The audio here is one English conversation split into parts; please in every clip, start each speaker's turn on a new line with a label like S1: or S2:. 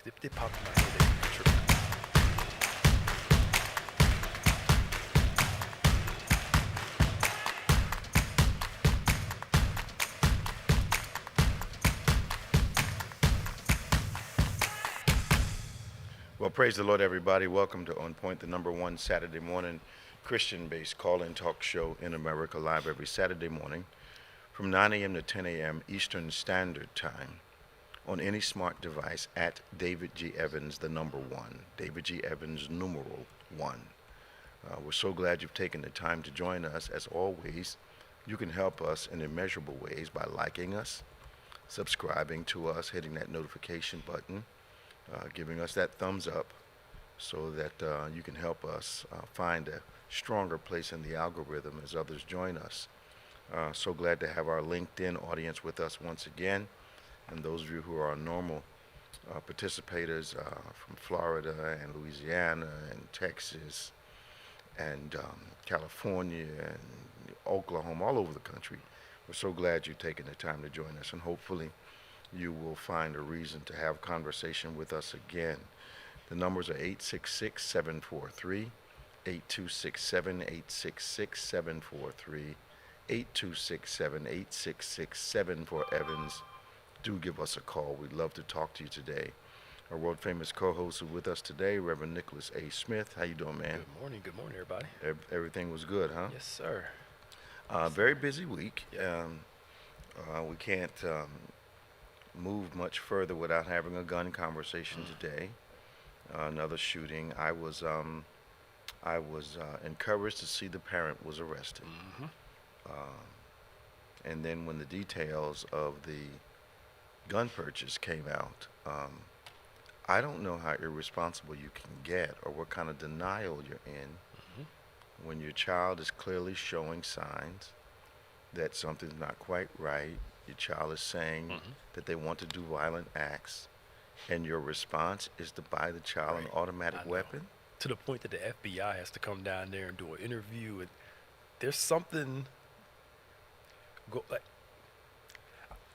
S1: They popped in my head. They tripping.
S2: Well, praise the Lord, everybody. Welcome to On Point, the number one Saturday morning Christian-based call-in talk show in America, live every Saturday morning from 9 a.m. to 10 a.m. Eastern Standard Time on any smart device at David G. Evans, the number one. David G. Evans, numeral one. We're so glad you've taken the time to join us. As always, you can help us in immeasurable ways by liking us, subscribing to us, hitting that notification button, giving us that thumbs up so that you can help us find a stronger place in the algorithm as others join us. So glad to have our LinkedIn audience with us once again, and those of you who are normal participators from Florida and Louisiana and Texas and California and Oklahoma, all over the country. We're so glad you've taken the time to join us, and hopefully you will find a reason to have conversation with us again. The numbers are 866-743, 8267-866-743, 8267-8667 for Evans. Do give us a call. We'd love to talk to you today. Our world-famous co-host is with us today, Reverend Nicholas A. Smith. How you doing, man?
S1: Good morning, everybody.
S2: Everything was good, huh?
S1: Yes, sir.
S2: Very busy week. We can't move much further without having a gun conversation today. Another shooting. I was encouraged to see the parent was arrested. And then when the details of the gun purchase came out, I don't know how irresponsible you can get or what kind of denial you're in when your child is clearly showing signs that something's not quite right. Your child is saying that they want to do violent acts, and your response is to buy the child an automatic weapon?
S1: To the point that the FBI has to come down there and do an interview. And there's something...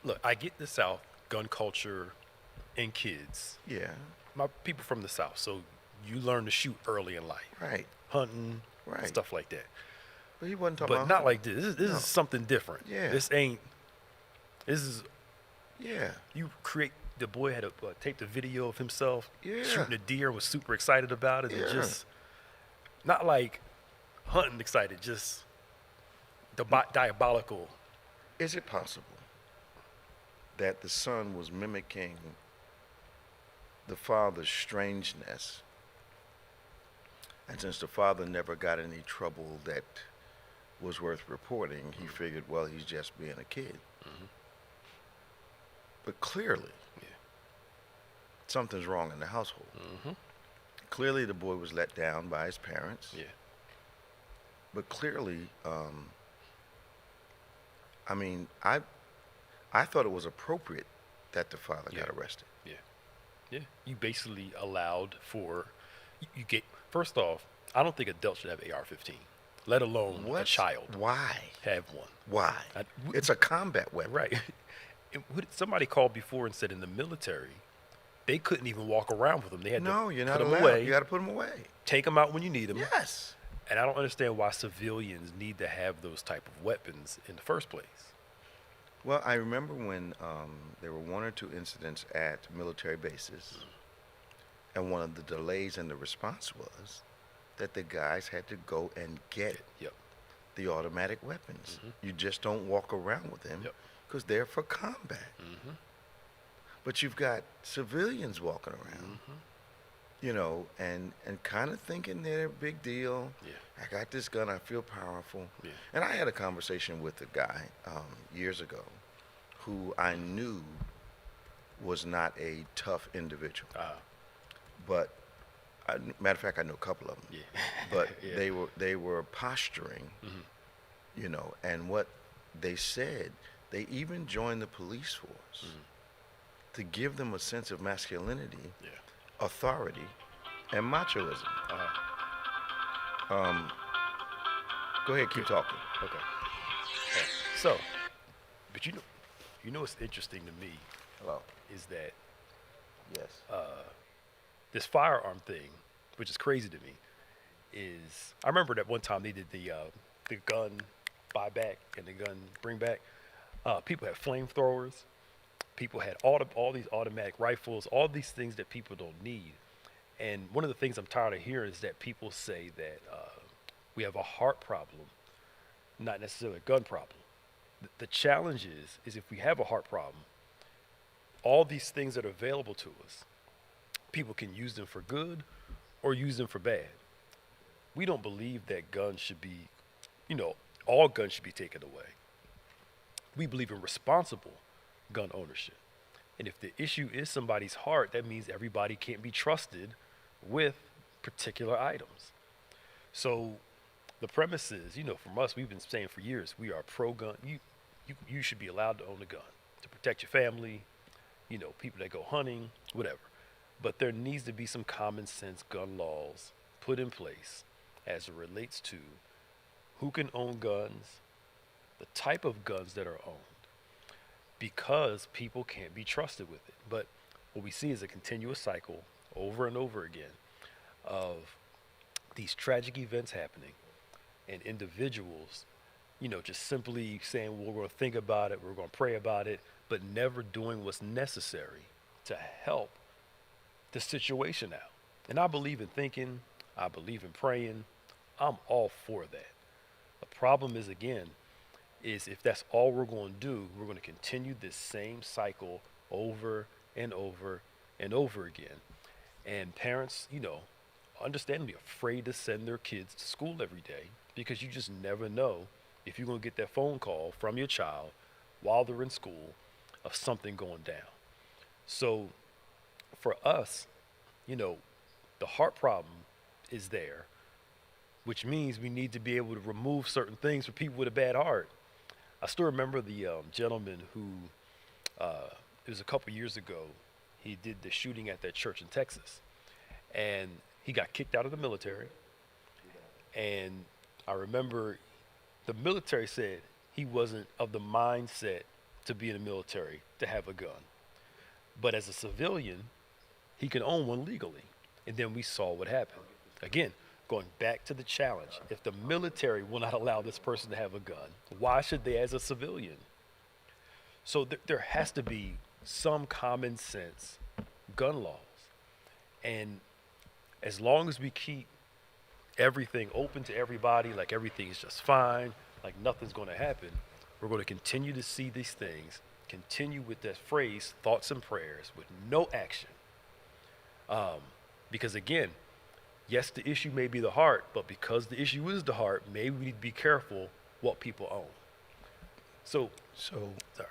S1: Look, I get the South, gun culture, and kids.
S2: Yeah.
S1: My people from the South, so you learn to shoot early in life.
S2: Right.
S1: Hunting,
S2: Right.
S1: stuff like that.
S2: But he wasn't talking
S1: But
S2: about
S1: not like this. This is something different.
S2: Yeah.
S1: This is...
S2: Yeah.
S1: You create... The boy had to tape the video of himself shooting a deer, was super excited about it, and just... Not like hunting excited, just diabolical.
S2: Is it possible that the son was mimicking the father's strangeness, and since the father never got any trouble that was worth reporting, he figured, well, he's just being a kid. But clearly, something's wrong in the household. Clearly, the boy was let down by his parents. But clearly, I mean, I thought it was appropriate that the father got arrested.
S1: Yeah. You basically allowed for... You get... First off, I don't think adults should have AR-15, let alone a child.
S2: Why?
S1: Have one.
S2: Why? It's a combat weapon.
S1: Right. Somebody called before and said in the military, they couldn't even walk around with them. They had to
S2: you're
S1: put
S2: not
S1: them
S2: allowed.
S1: away.
S2: You got to put them away.
S1: Take them out when you need them.
S2: Yes.
S1: And I don't understand why civilians need to have those type of weapons in the first place.
S2: Well, I remember when there were one or two incidents at military bases, and one of the delays in the response was that the guys had to go and get the automatic weapons. You just don't walk around with them because they're for combat. But you've got civilians walking around, you know, and kind of thinking they're a big deal. I got this gun, I feel powerful. And I had a conversation with a guy years ago who I knew was not a tough individual. But, matter of fact, I know a couple of them. But they were posturing, you know, and what they said, they even joined the police force to give them a sense of masculinity, authority, and machoism. Go ahead, keep talking.
S1: Okay. So, but you know what's interesting to me
S2: Hello.
S1: is that
S2: Yes.
S1: This firearm thing, which is crazy to me, is I remember that one time they did the gun buyback and the gun bring back. People had flamethrowers. People had all these automatic rifles, all these things that people don't need. And one of the things I'm tired of hearing is that people say that we have a heart problem, not necessarily a gun problem. The challenge is if we have a heart problem, all these things that are available to us, people can use them for good or use them for bad. We don't believe that guns should be, all guns should be taken away. We believe in responsible gun ownership. And if the issue is somebody's heart, that means everybody can't be trusted with particular items. So the premise is, from us, we've been saying for years, we are pro-gun. You should be allowed to own a gun to protect your family, people that go hunting, whatever. But there needs to be some common sense gun laws put in place as it relates to who can own guns, the type of guns that are owned, because people can't be trusted with it. But what we see is a continuous cycle over and over again of these tragic events happening and individuals, just simply saying, well, we're going to think about it, we're going to pray about it, but never doing what's necessary to help the situation out. And I believe in thinking, I believe in praying, I'm all for that. The problem is, again, is if that's all we're going to do, we're going to continue this same cycle over and over and over again. And parents, understandably afraid to send their kids to school every day because you just never know if you're going to get that phone call from your child while they're in school of something going down. So for us, the heart problem is there, which means we need to be able to remove certain things for people with a bad heart. I still remember the gentleman who, it was a couple years ago, he did the shooting at that church in Texas. And he got kicked out of the military. And I remember the military said he wasn't of the mindset to be in the military, to have a gun. But as a civilian, he can own one legally. And then we saw what happened. Again, going back to the challenge, if the military will not allow this person to have a gun, why should they as a civilian? So there has to be some common sense gun laws. And as long as we keep everything open to everybody, like everything is just fine, like nothing's going to happen, we're going to continue to see these things, continue with that phrase, thoughts and prayers, with no action. Because again, yes, the issue may be the heart, but because the issue is the heart, maybe we need to be careful what people own. So sorry.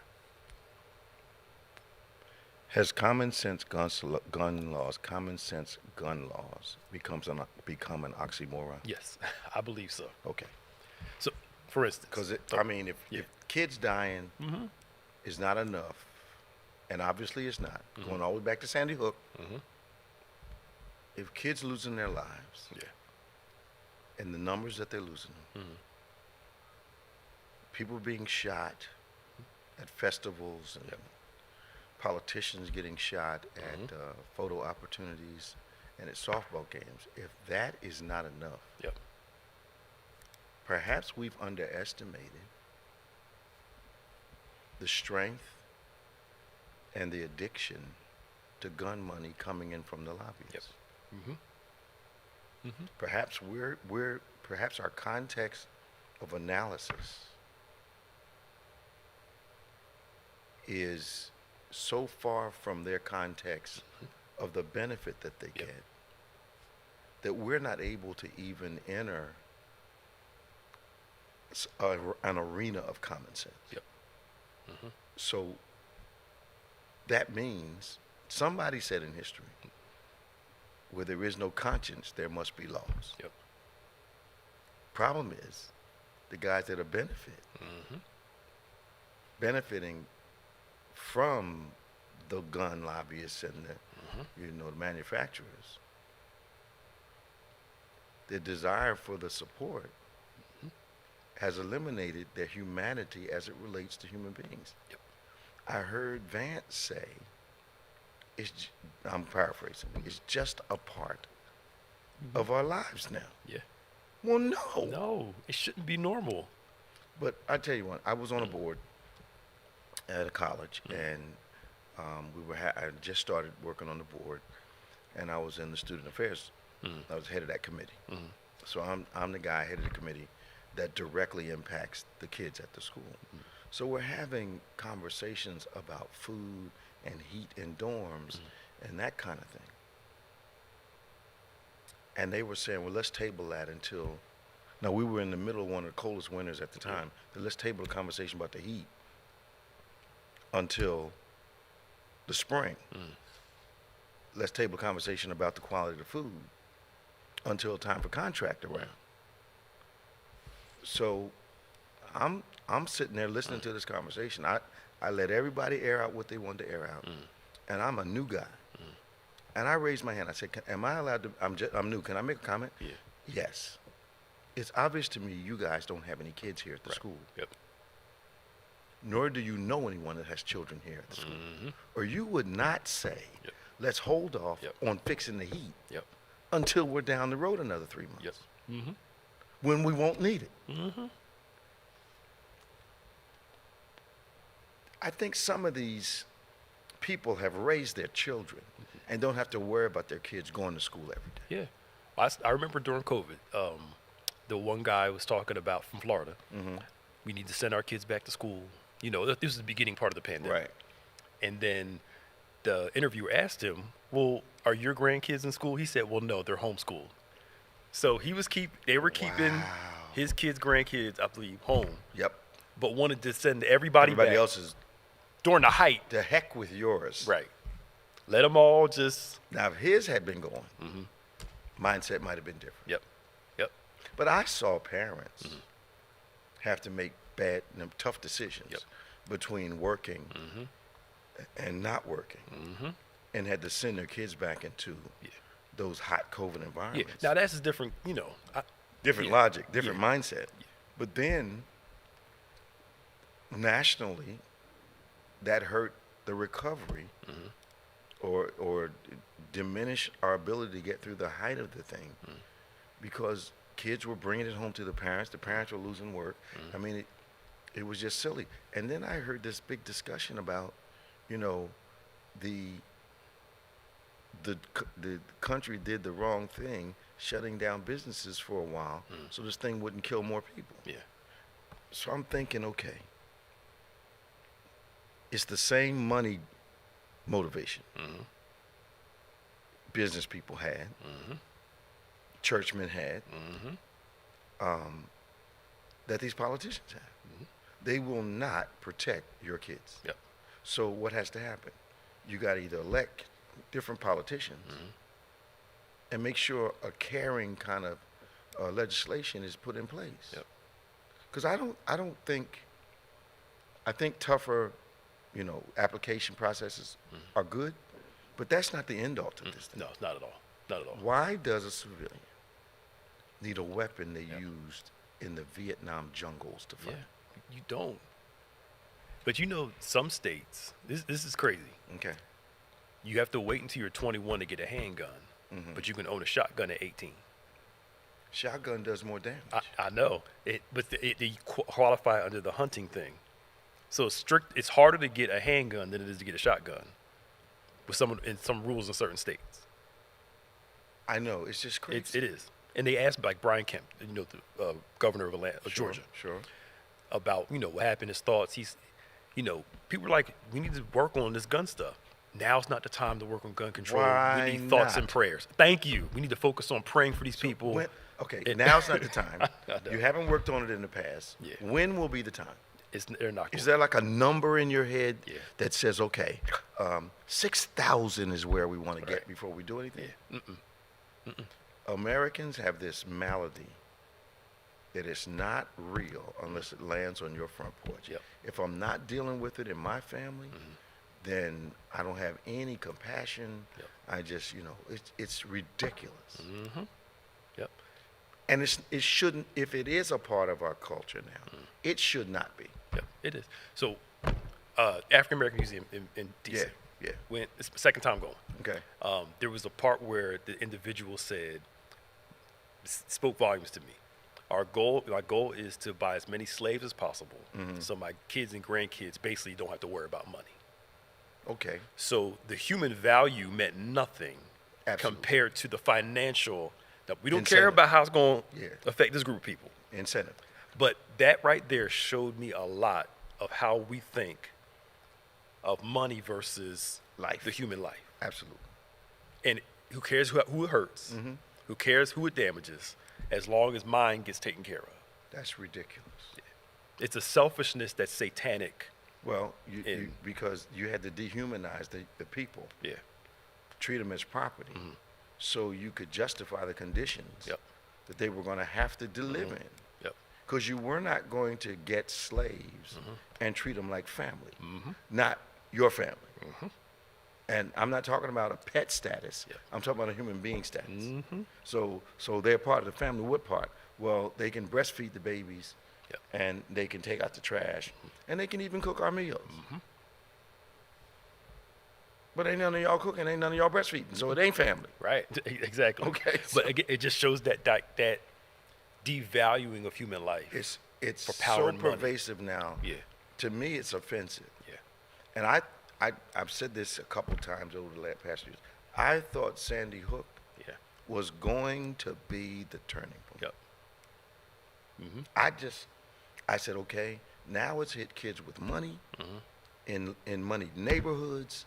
S2: Has common sense gun laws become an oxymoron?
S1: Yes, I believe so.
S2: Okay.
S1: So, for instance,
S2: because if kids dying is not enough, and obviously it's not, going all the way back to Sandy Hook, if kids losing their lives, and the numbers that they're losing, people being shot at festivals, and politicians getting shot at photo opportunities and at softball games, if that is not enough, perhaps we've underestimated the strength and the addiction to gun money coming in from the lobbyists. Perhaps perhaps our context of analysis is so far from their context of the benefit that they get that we're not able to even enter an arena of common sense. So that means somebody said in history, where there is no conscience, there must be laws. Problem is, the guys that are benefiting from the gun lobbyists and the manufacturers, their desire for the support has eliminated their humanity as it relates to human beings. I heard Vance say I'm paraphrasing, it's just a part of our lives now.
S1: Yeah.
S2: Well, no.
S1: No, it shouldn't be normal.
S2: But I tell you what, I was on a board at a college, and I just started working on the board, and I was in the student affairs. I was head of that committee. So I'm the guy head of the committee that directly impacts the kids at the school. So we're having conversations about food and heat in dorms and that kind of thing. And they were saying, well, let's table that until, now we were in the middle of one of the coldest winters at the time, but let's table the conversation about the heat until the spring. Let's table a conversation about the quality of the food until time for contract around. So I'm sitting there listening to this conversation. I let everybody air out what they wanted to air out, and I'm a new guy. And I raised my hand. I said, am I allowed to, I'm new, can I make a comment?
S1: Yeah.
S2: Yes. It's obvious to me you guys don't have any kids here at the school.
S1: Yep.
S2: Nor do you know anyone that has children here at the school. Or you would not say, let's hold off on fixing the heat until we're down the road another 3 months. When we won't need it. I think some of these people have raised their children and don't have to worry about their kids going to school every day.
S1: Yeah. I remember during COVID, the one guy was talking about from Florida, we need to send our kids back to school. You know, this is the beginning part of the pandemic.
S2: Right.
S1: And then the interviewer asked him, well, are your grandkids in school? He said, well, no, they're homeschooled. So they were keeping his kids, grandkids, I believe, home.
S2: Yep.
S1: But wanted to send everybody back
S2: else's
S1: during the height.
S2: The heck with yours.
S1: Right. Let them all just.
S2: Now, if his had been going, mindset might have been different.
S1: Yep.
S2: But I saw parents have to make bad and tough decisions between working and not working, and had to send their kids back into those hot COVID environments.
S1: Now that's a different,
S2: different logic, different mindset. But then nationally, that hurt the recovery or diminish our ability to get through the height of the thing because kids were bringing it home to the parents were losing work. I mean, it was just silly. And then I heard this big discussion about, the country did the wrong thing, shutting down businesses for a while so this thing wouldn't kill more people.
S1: Yeah.
S2: So I'm thinking, okay, it's the same money motivation business people had, churchmen had, that these politicians have. They will not protect your kids.
S1: Yep.
S2: So what has to happen? You got to either elect different politicians and make sure a caring kind of legislation is put in place.
S1: Yep.
S2: Because I think tougher, application processes are good, but that's not the end all to this thing.
S1: No, not at all. Not at all.
S2: Why does a civilian need a weapon they used in the Vietnam jungles to fight?
S1: Yeah, you don't. But some states, this is crazy.
S2: Okay.
S1: You have to wait until you're 21 to get a handgun, but you can own a shotgun at 18.
S2: Shotgun does more damage.
S1: I know, but they qualify under the hunting thing. So it's harder to get a handgun than it is to get a shotgun with some rules in certain states.
S2: I know, it's just crazy.
S1: It is. And they asked like Brian Kemp, the governor of Atlanta, Georgia, about, what happened, his thoughts. People were like, we need to work on this gun stuff. Now's not the time to work on gun control.
S2: Why
S1: we need thoughts
S2: not?
S1: and prayers. Thank you. We need to focus on praying for these people.
S2: Now's not the time. You haven't worked on it in the past.
S1: Yeah.
S2: When will be the time?
S1: They're not.
S2: Is there like a number in your head
S1: that
S2: says, okay, 6,000 is where we want to get before we do anything?
S1: Yeah.
S2: Americans have this malady that is not real unless it lands on your front porch.
S1: Yep.
S2: If I'm not dealing with it in my family, then I don't have any compassion.
S1: Yep.
S2: I just, it's ridiculous.
S1: Yep.
S2: And it shouldn't, if it is a part of our culture now, it should not be.
S1: Yep, it is. So, African American Museum in D.C.
S2: Yeah.
S1: When it's the second time going.
S2: Okay.
S1: There was a part where the individual said, spoke volumes to me. My goal is to buy as many slaves as possible, so my kids and grandkids basically don't have to worry about money.
S2: Okay.
S1: So the human value meant nothing
S2: Absolutely.
S1: compared to the financial. That we don't
S2: Incentive.
S1: care about how it's going to
S2: Yeah.
S1: affect this group of people.
S2: Incentive.
S1: But that right there showed me a lot of how we think of money versus
S2: Life.
S1: the human life.
S2: Absolutely.
S1: And who cares who it hurts? Who cares who it damages? As long as mine gets taken care of.
S2: That's ridiculous.
S1: It's a selfishness that's satanic.
S2: Well, because you had to dehumanize the people,
S1: Yeah.
S2: treat them as property, so you could justify the conditions
S1: Yep.
S2: that they were going to have to live in.
S1: Yep.
S2: Because you were not going to get slaves and treat them like family, not your family. And I'm not talking about a pet status.
S1: Yep.
S2: I'm talking about a human being status. So they're part of the family. What part? Well, they can breastfeed the babies,
S1: Yep.
S2: and they can take out the trash, and they can even cook our meals. But ain't none of y'all cooking, ain't none of y'all breastfeeding, so it ain't family.
S1: Right. Exactly.
S2: Okay,
S1: But again, it just shows that devaluing of human life.
S2: It's
S1: For power
S2: so
S1: and money.
S2: pervasive now.
S1: Yeah.
S2: To me, it's offensive.
S1: Yeah.
S2: And I've said this a couple times over the past years. I thought Sandy Hook
S1: Yeah.
S2: was going to be the turning point.
S1: Yep.
S2: I said, okay, now it's hit kids with money, in moneyed neighborhoods,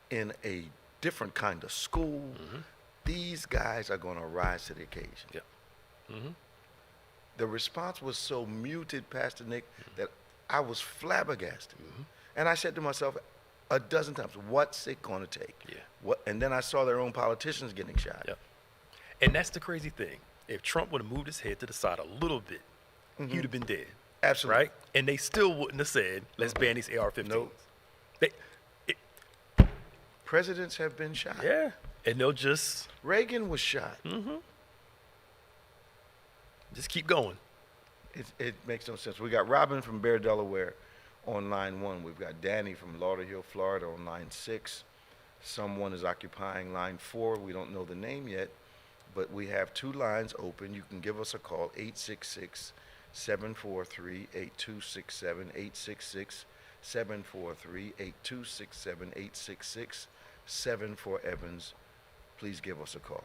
S2: in a different kind of school. These guys are going to rise to the occasion.
S1: Yep.
S2: The response was so muted, Pastor Nick, that I was flabbergasted. And I said to myself a dozen times, what's it going to take?
S1: Yeah.
S2: And then I saw their own politicians getting shot.
S1: Yep. And that's the crazy thing. If Trump would have moved his head to the side a little bit, he'd have been dead.
S2: Absolutely.
S1: Right? And they still wouldn't have said, let's ban these AR-15s.
S2: Nope.
S1: They,
S2: Presidents have been shot.
S1: yeah. And they'll just
S2: Reagan was shot.
S1: just keep going.
S2: It makes no sense. We got Robin from Bear, Delaware on line 1. We've got Danny from Lauderhill, Florida on line 6. Someone is occupying line 4. We don't know the name yet, but we have 2 lines open. You can give us a call, 866-743-8267, 866-743-8267, 866-744 Evans. Please give us a call.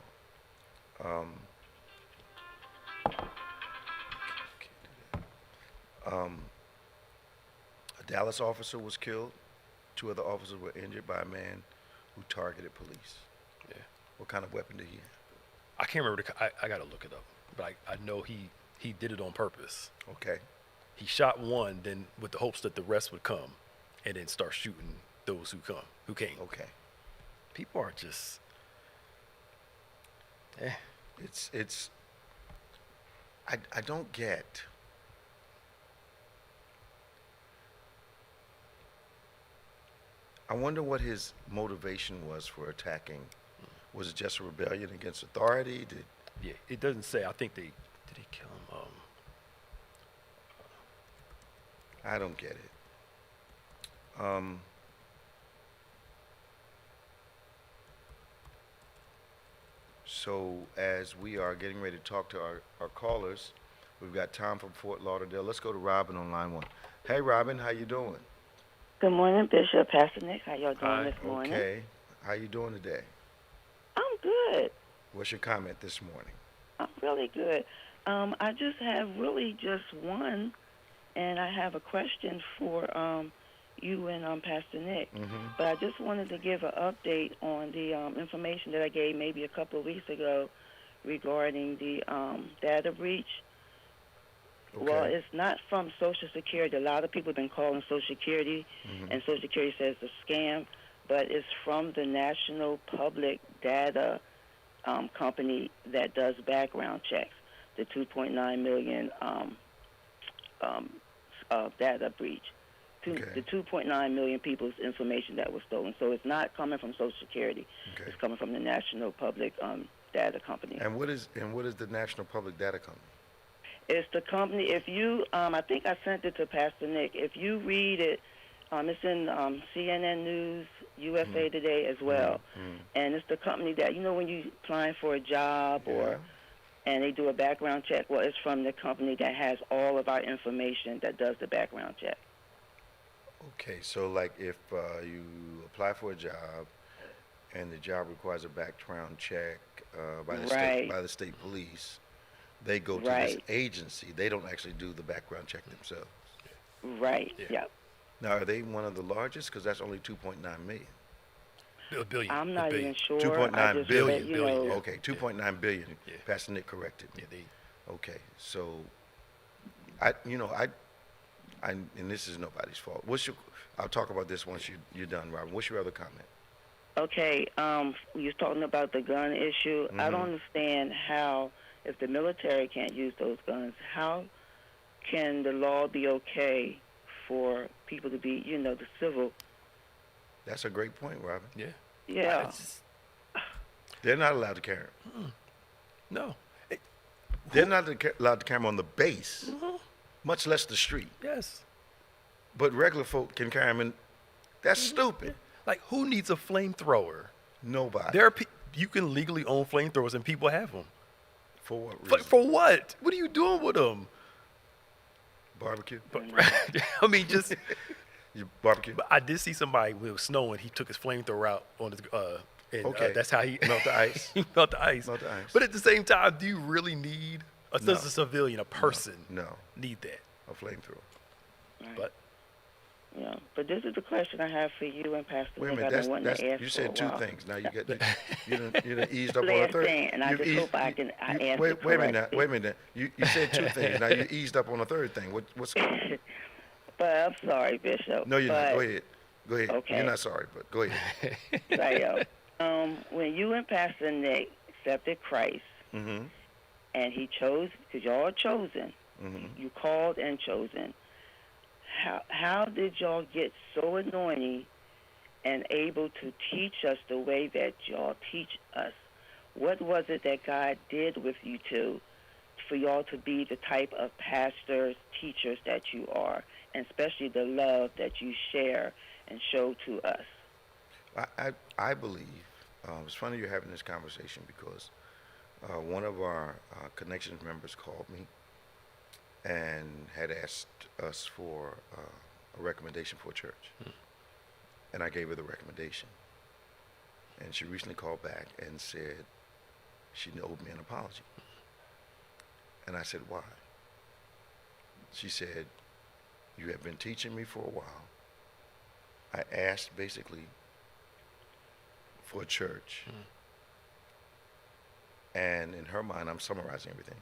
S2: A Dallas officer was killed. 2 other officers were injured by a man who targeted police.
S1: Yeah.
S2: What kind of weapon did he have?
S1: I can't remember. I got to look it up. But I know he did it on purpose.
S2: Okay.
S1: He shot one, then with the hopes that the rest would come, and then start shooting those who came.
S2: Okay.
S1: People are just,
S2: It's I don't get. I wonder what his motivation was for attacking. Was it just a rebellion against authority?
S1: yeah. It doesn't say. I think did he kill him?
S2: I don't get it. So as we are getting ready to talk to our callers, we've got Tom from Fort Lauderdale. Let's go to Robin on line 1. Hey, Robin, how you doing?
S3: Good morning, Bishop, Pastor Nick. How y'all doing
S1: Hi.
S3: this morning?
S2: Okay. How you doing today?
S3: I'm good.
S2: What's your comment this morning?
S3: I'm really good. I just have really just one, and I have a question for you and Pastor Nick. But I just wanted to give an update on the information that I gave maybe a couple of weeks ago regarding the data breach.
S2: Okay.
S3: Well, it's not from Social Security. A lot of people have been calling Social Security, and Social Security says it's a scam, but it's from the National Public Data company that does background checks, the 2.9 million data breach. The 2.9 million people's information that was stolen. So it's not coming from Social Security.
S2: Okay.
S3: It's coming from the National Public Data company.
S2: And what is the National Public Data Company?
S3: It's the company. If you, I think I sent it to Pastor Nick. If you read it, It's in CNN News, USA Today as well. And it's the company that, when you applying for a job and they do a background check, well, it's from the company that has all of our information that does the background check.
S2: Okay, so like if you apply for a job and the job requires a background check by the state police, they go to this agency. They don't actually do the background check themselves.
S3: Right. Yeah.
S2: Now, are they one of the largest? Because that's only 2.9 million.
S1: A billion.
S3: I'm not even sure.
S2: 2.9 billion.
S1: Billion.
S2: Okay, 2.9 billion. Pastor Nick corrected me.
S1: Yeah,
S2: Okay, so and this is nobody's fault. I'll talk about this once you're done, Robin. What's your other comment?
S3: Okay, you're talking about the gun issue. I don't understand how, if the military can't use those guns, how can the law be okay for people to be, the civil?
S2: That's a great point, Robin.
S1: Yeah.
S3: Yeah.
S2: They're not allowed to carry them.
S1: No.
S2: They're not allowed to carry them on the base, much less the street.
S1: Yes.
S2: But regular folk can carry them in. That's stupid.
S1: Like, who needs a flamethrower?
S2: Nobody.
S1: You can legally own flamethrowers, and people have them.
S2: For what reason?
S1: For what? What are you doing with them?
S2: Barbecue?
S1: I mean, just...
S2: You barbecue?
S1: But I did see somebody when it was snowing. He took his flamethrower out on his... that's how he...
S2: Melt the ice.
S1: He melt the ice.
S2: Melt the ice.
S1: But at the same time, do you really need... a civilian, a person...
S2: No.
S1: Need that?
S2: A flamethrower.
S3: Right.
S1: But...
S3: Yeah, but this is the question I have for you and Pastor
S2: Wait a
S3: Nick.
S2: minute, you said two things. Now you done eased up on a third.
S3: Thing, and I just hope I can answer
S2: wait a minute. You said two things. Now you eased up on a third thing. What's?
S3: But I'm sorry, Bishop.
S2: No, you're not. Go ahead.
S3: Okay.
S2: You're not sorry, but go ahead.
S3: Right, when you and Pastor Nick accepted Christ, and he chose, because y'all are chosen, you called and chosen. How did y'all get so anointing and able to teach us the way that y'all teach us? What was it that God did with you two for y'all to be the type of pastors, teachers that you are, and especially the love that you share and show to us?
S2: I believe, it's funny you're having this conversation because one of our Connections members called me and had asked us for a recommendation for a church. And I gave her the recommendation. And she recently called back and said she owed me an apology. And I said, why? She said, you have been teaching me for a while. I asked basically for a church. And in her mind, I'm summarizing everything.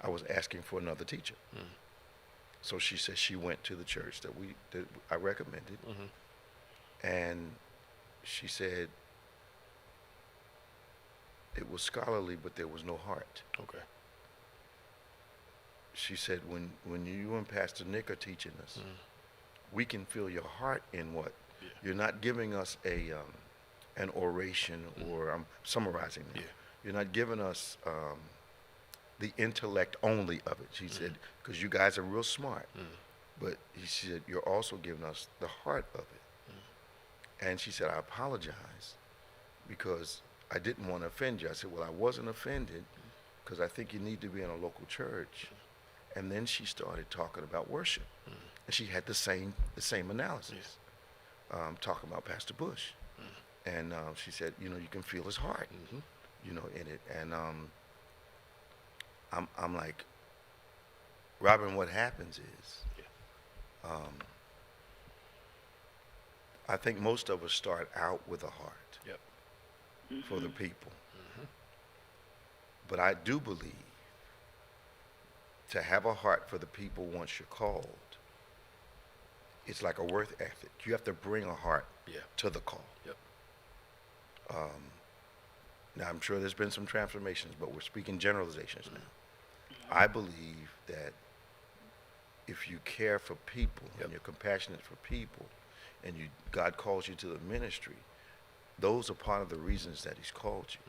S2: I was asking for another teacher. So she said she went to the church that I recommended, and she said it was scholarly, but there was no heart.
S1: Okay.
S2: She said when you and Pastor Nick are teaching us, we can feel your heart in what you're not giving us an oration, or I'm summarizing now. You're not giving us the intellect only of it. She said, because you guys are real smart. But she said, you're also giving us the heart of it. And she said, I apologize because I didn't want to offend you. I said, well, I wasn't offended because I think you need to be in a local church. And then she started talking about worship. And she had the same analysis, talking about Pastor Bush. And she said, you can feel his heart, in it. And I'm like, Robin, what happens is, I think most of us start out with a heart for the people. But I do believe to have a heart for the people once you're called, it's like a work ethic. You have to bring a heart to the call. Now, I'm sure there's been some transformations, but we're speaking generalizations now. I believe that if you care for people and you're compassionate for people and God calls you to the ministry, those are part of the reasons that he's called you.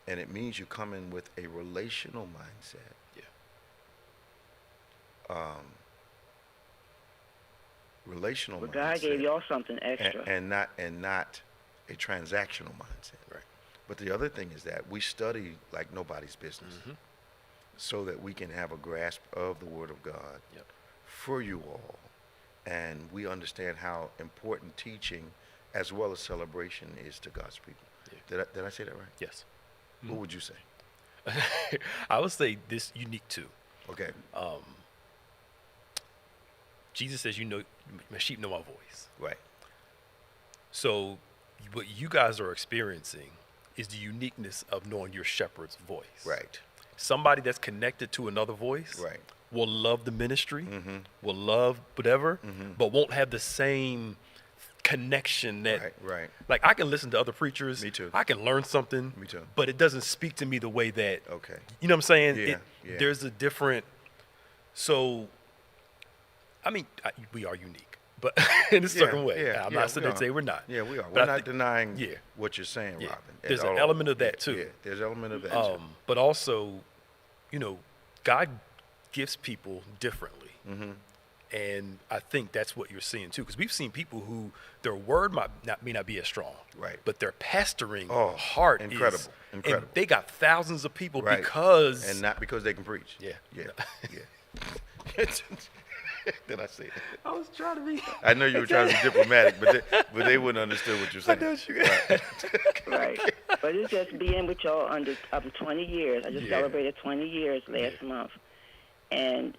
S2: And it means you come in with a relational mindset. relational
S3: But
S2: mindset.
S3: God gave y'all something extra.
S2: And not a transactional mindset.
S1: Right.
S2: But the other thing is that we study like nobody's business, so that we can have a grasp of the Word of God for you all, and we understand how important teaching as well as celebration is to God's people. Yeah. Did I say that right?
S1: Yes.
S2: What would you say?
S1: I would say this unique too.
S2: Okay.
S1: Jesus says, my sheep know my voice.
S2: Right.
S1: So what you guys are experiencing is the uniqueness of knowing your shepherd's voice.
S2: Right.
S1: Somebody that's connected to another voice
S2: Right.
S1: will love the ministry, will love whatever, but won't have the same connection that,
S2: Right.
S1: like, I can listen to other preachers.
S2: Me too.
S1: I can learn something.
S2: Me too.
S1: But it doesn't speak to me the way that,
S2: Okay.
S1: you know what I'm saying?
S2: Yeah.
S1: There's a different, so, I mean, we are unique, but in a certain way. I'm not sitting there and say we're not.
S2: Yeah, we are.
S1: But
S2: We're not denying
S1: yeah.
S2: what you're saying, Robin.
S1: There's
S2: at
S1: an
S2: all.
S1: element of that too.
S2: Yeah, there's an element of that too.
S1: But also, God gifts people differently. And I think that's what you're seeing too, because we've seen people who their word may not be as strong,
S2: Right.
S1: but their pastoring heart is
S2: incredible.
S1: And they got thousands of people
S2: Right.
S1: because
S2: And not because they can preach.
S1: Yeah.
S2: Did I say that?
S1: I was trying to be.
S2: I know you were trying to be diplomatic, but they wouldn't understand what you're saying.
S3: Right. But it's just being with y'all under 20 years. I just
S2: Yeah.
S3: celebrated 20 years last month. And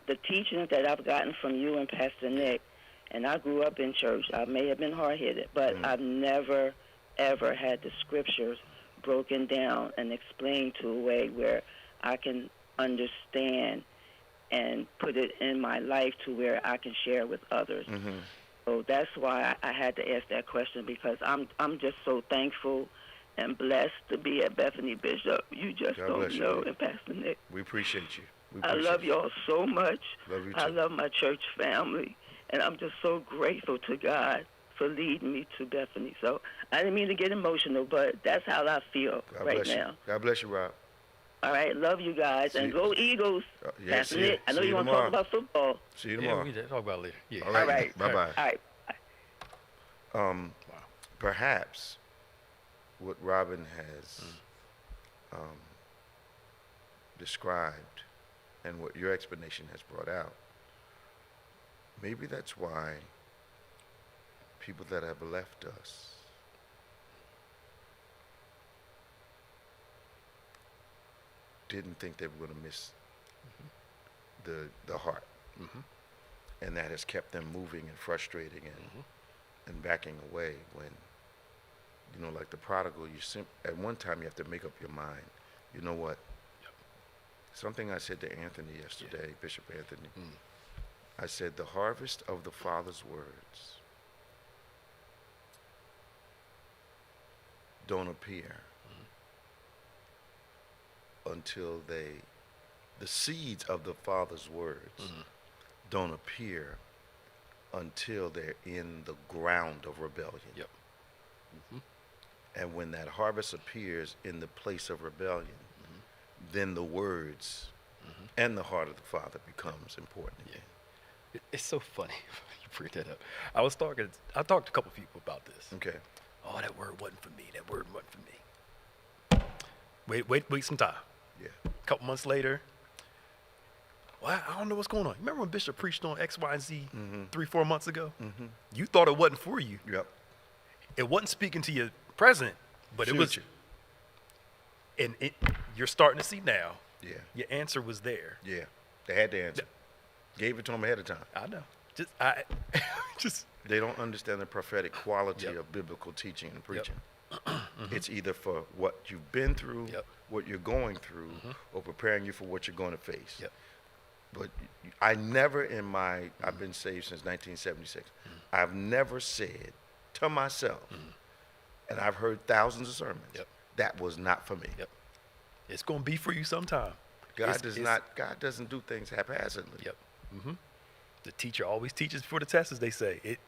S3: the teachings that I've gotten from you and Pastor Nick, and I grew up in church. I may have been hard-headed, but I've never, ever had the scriptures broken down and explained to a way where I can understand and put it in my life to where I can share with others. So that's why I had to ask that question, because I'm just so thankful and blessed to be at Bethany, Bishop. You just
S2: God
S3: don't
S2: bless you,
S3: know,
S2: baby.
S3: and Pastor Nick.
S2: We appreciate you.
S3: I love y'all so much.
S2: Love you too.
S3: I love my church family, and I'm just so grateful to God for leading me to Bethany. So I didn't mean to get emotional, but that's how I feel
S2: God
S3: right
S2: bless
S3: now.
S2: you. God bless you, Rob.
S3: All right, love you guys,
S2: See
S3: and
S2: you.
S3: go Eagles.
S2: Yeah,
S3: Pastor
S2: see you.
S3: Nick, I know
S2: See
S3: you
S2: you
S3: want to talk
S2: tomorrow.
S3: about football.
S2: See you
S1: Yeah,
S2: tomorrow.
S1: we can talk about it later. Yeah.
S2: All right.
S3: All right.
S2: Bye-bye.
S3: All right.
S2: Perhaps what Robin has described and what your explanation has brought out, maybe that's why people that have left us didn't think they were going to miss the heart. And that has kept them moving and frustrating and backing away when, like the prodigal, at one time you have to make up your mind. You know what? Something I said to Anthony yesterday, Bishop Anthony, I said, the harvest of the Father's words don't appear until the seeds of the Father's words don't appear until they're in the ground of rebellion. And when that harvest appears in the place of rebellion, then the words and the heart of the Father becomes important again.
S1: It's so funny you bring that up. I talked to a couple people about this.
S2: Okay.
S1: Oh, that word wasn't for me. That word wasn't for me. Wait some time.
S2: Yeah.
S1: A couple months later, well, I don't know what's going on. Remember when Bishop preached on X, Y, and Z 3-4 months ago? You thought it wasn't for you.
S2: Yep.
S1: It wasn't speaking to your present, but it was.
S2: Future.
S1: And you're starting to see now.
S2: Yeah.
S1: Your answer was there.
S2: Yeah. They had the answer. Gave it to them ahead of time.
S1: I know. Just
S2: They don't understand the prophetic quality
S1: Yep.
S2: of biblical teaching and preaching. It's either for what you've been through, what you're going through, or preparing you for what you're going to face.
S1: Yep.
S2: But I never I've been saved since 1976. I've never said to myself, and I've heard thousands of sermons, that was not for me.
S1: Yep. It's going to be for you sometime.
S2: God doesn't do things haphazardly.
S1: Yep. The teacher always teaches before the test, as they say.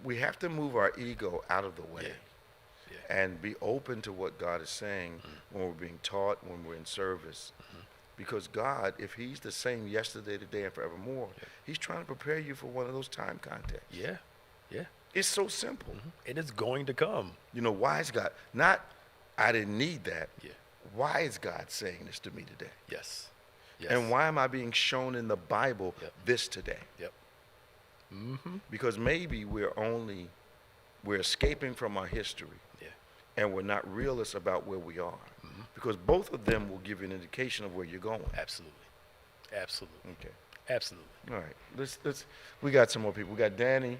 S2: We have to move our ego out of the way
S1: Yeah.
S2: and be open to what God is saying when we're being taught, when we're in service, Because God, if he's the same yesterday, today, and forevermore, he's trying to prepare you for one of those time contexts.
S1: Yeah. Yeah.
S2: It's so simple.
S1: And it's going to come.
S2: You know, why is God? Not, I didn't need that.
S1: Yeah.
S2: Why is God saying this to me today?
S1: Yes. Yes.
S2: And why am I being shown in the Bible this today?
S1: Yep.
S2: Because maybe we're escaping from our history.
S1: Yeah.
S2: And we're not realists about where we are. Because both of them will give you an indication of where you're going.
S1: Absolutely. Absolutely.
S2: Okay.
S1: Absolutely.
S2: All right. We got some more people. We got Danny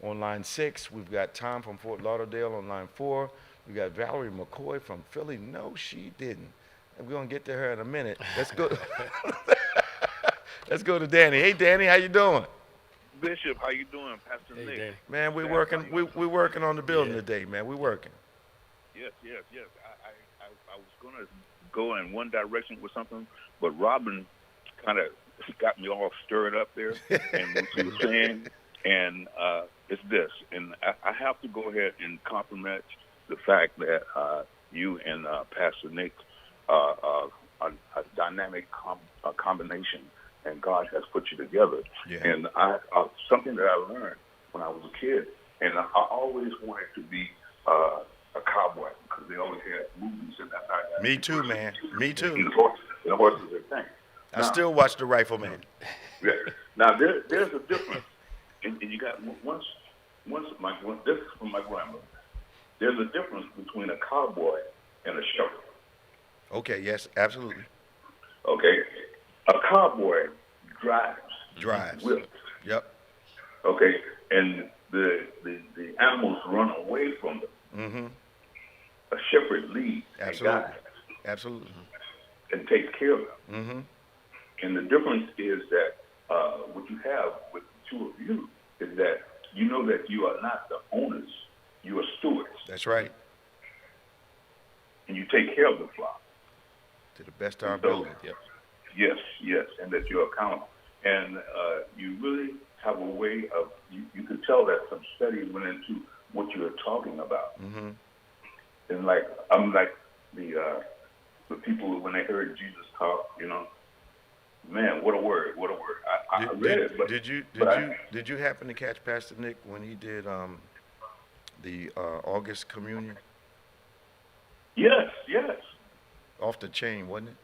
S2: on line 6. We've got Tom from Fort Lauderdale on line 4. We got Valerie McCoy from Philly. No, she didn't. And we're gonna get to her in a minute. Let's go. Let's go to Danny. Hey, Danny, how you doing?
S4: Bishop, how you doing, Pastor
S1: Hey,
S4: Nick?
S1: Danny.
S2: Man, we're working. We're working on the building today, man. We're working.
S4: Yes. I was gonna go in one direction with something, but Robin kind of got me all stirred up there, and what she was saying, and it's this, and I have to go ahead and compliment the fact that you and Pastor Nick are a dynamic combination, and God has put you together.
S2: Yeah.
S4: And something that I learned when I was a kid, and I always wanted to be a cowboy because they always had movies and that.
S2: Me too, man. Me too.
S4: And the horses are thing.
S2: I still watch The Rifleman.
S4: Yeah. Now there's a difference, and you got once this is from my grandmother. There's a difference between a cowboy and a shepherd.
S2: Okay. Yes. Absolutely.
S4: Okay, a cowboy drives. Whips.
S2: Yep.
S4: Okay, and the animals run away from them. A shepherd leads and guides
S2: Absolutely.
S4: and takes care of them. And the difference is that what you have with the two of you is that you know that you are not the owners, you are stewards.
S2: That's right.
S4: And you take care of the flock.
S2: To the best of our ability.
S1: Yep.
S4: Yes, and that you're accountable. And you really have a way of, you can tell that some study went into what you're talking about. And I'm like the people when they heard Jesus talk, man, what a word. I read it. But,
S2: did you happen to catch Pastor Nick when he did the August communion?
S4: Yes.
S2: Off the chain, wasn't
S4: it?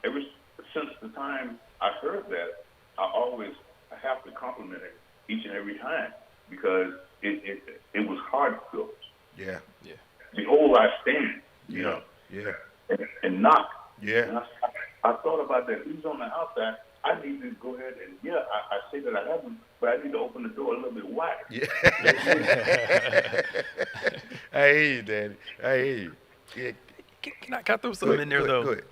S4: Ever since the time I heard that, I have to compliment it each and every time because it was heartfelt.
S2: Yeah.
S4: Behold, I stand.
S2: Yeah.
S4: And knock.
S2: Yeah.
S4: And I thought about that. He's on the outside. I need to go ahead and I say that I haven't, but I need to open the door a little bit wider.
S2: Yeah. I hear you, Daddy. I hear you. Yeah.
S1: Can I throw something in there, though?
S2: Go ahead.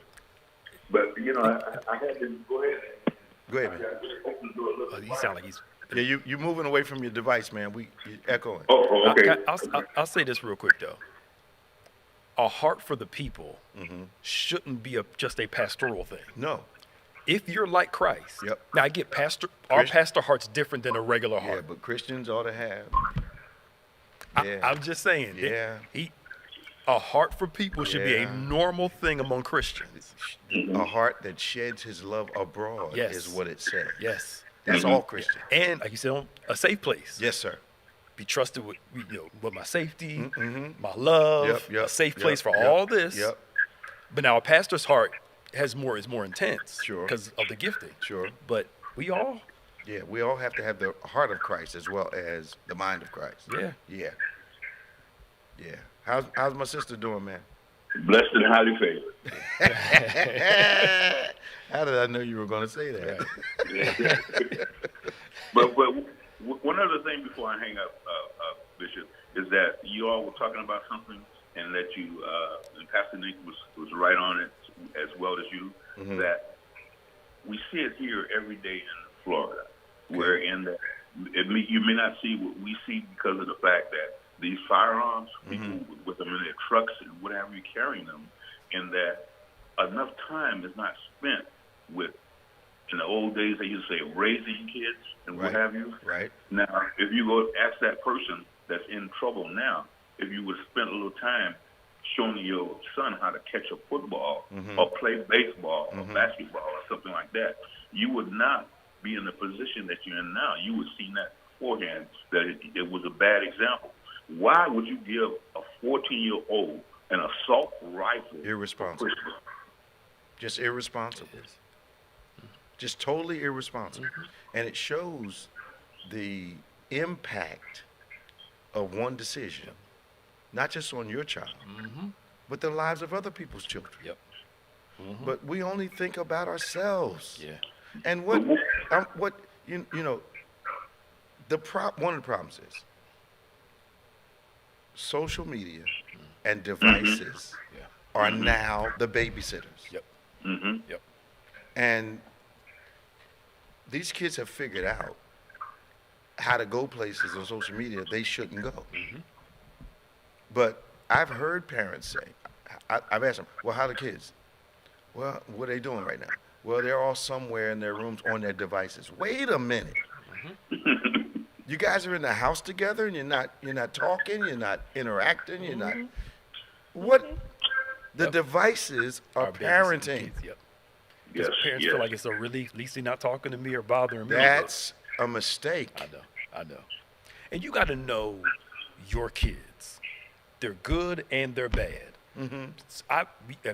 S4: But, I had to go ahead and
S2: Go ahead, man.
S4: open the door a little bit
S1: You
S4: wider.
S1: sound like he's...
S2: Yeah, you moving away from your device, man. You're echoing.
S4: Oh, okay.
S1: I'll say this real quick, though. A heart for the people shouldn't be just a pastoral thing.
S2: No.
S1: If you're like Christ,
S2: Yep.
S1: now I get our pastor heart's different than a regular
S2: Yeah,
S1: heart.
S2: but Christians ought to have. Yeah.
S1: I'm just saying.
S2: Yeah.
S1: A heart for people should be a
S2: Yeah.
S1: normal thing among Christians.
S2: A heart that sheds his love abroad
S1: Yes.
S2: is what it says.
S1: Yes.
S2: That's all Christian.
S1: And like you said, a safe place.
S2: Yes, sir.
S1: Be trusted with with my safety, my love, a safe place for all this.
S2: Yep.
S1: But now a pastor's heart is more intense.
S2: Sure.
S1: Because of the gifting.
S2: Sure.
S1: But we all.
S2: Yeah, we all have to have the heart of Christ as well as the mind of Christ.
S1: Yeah.
S2: Yeah. How's my sister doing, man?
S4: Blessed and highly favored.
S2: How did I know you were going to say that?
S4: But one other thing before I hang up, Bishop, is that you all were talking about something, and that and Pastor Nick was right on it as well as you, that we see it here every day in Florida, where you may not see what we see because of the fact that these firearms, people with them in their trucks and whatever you carrying them, and that enough time is not spent with. In the old days, they used to say raising kids and what have you.
S2: Right.
S4: Now, if you go ask that person that's in trouble now, if you would spend a little time showing your son how to catch a football or play baseball or basketball or something like that, you would not be in the position that you're in now. You would see that beforehand that it was a bad example. Why would you give a 14-year-old an assault rifle?
S2: Irresponsible. Just irresponsible. Just totally irresponsible. And it shows the impact of one decision, not just on your child, but the lives of other people's children.
S1: Yep.
S2: But we only think about ourselves.
S1: Yeah.
S2: And what you know, one of the problems is social media and devices are now the babysitters.
S1: Yep. Yep.
S2: And these kids have figured out how to go places on social media they shouldn't go. But I've heard parents say, I've asked them, well, how are the kids? Well, what are they doing right now? Well, they're all somewhere in their rooms on their devices. Wait a minute. You guys are in the house together and you're not talking, you're not interacting, you're not. What? The devices are parenting.
S1: Kids, yep. Because parents feel like it's a relief. At least they're not talking to me or bothering me.
S2: That's a mistake.
S1: I know. And you got to know your kids. They're good and they're bad. I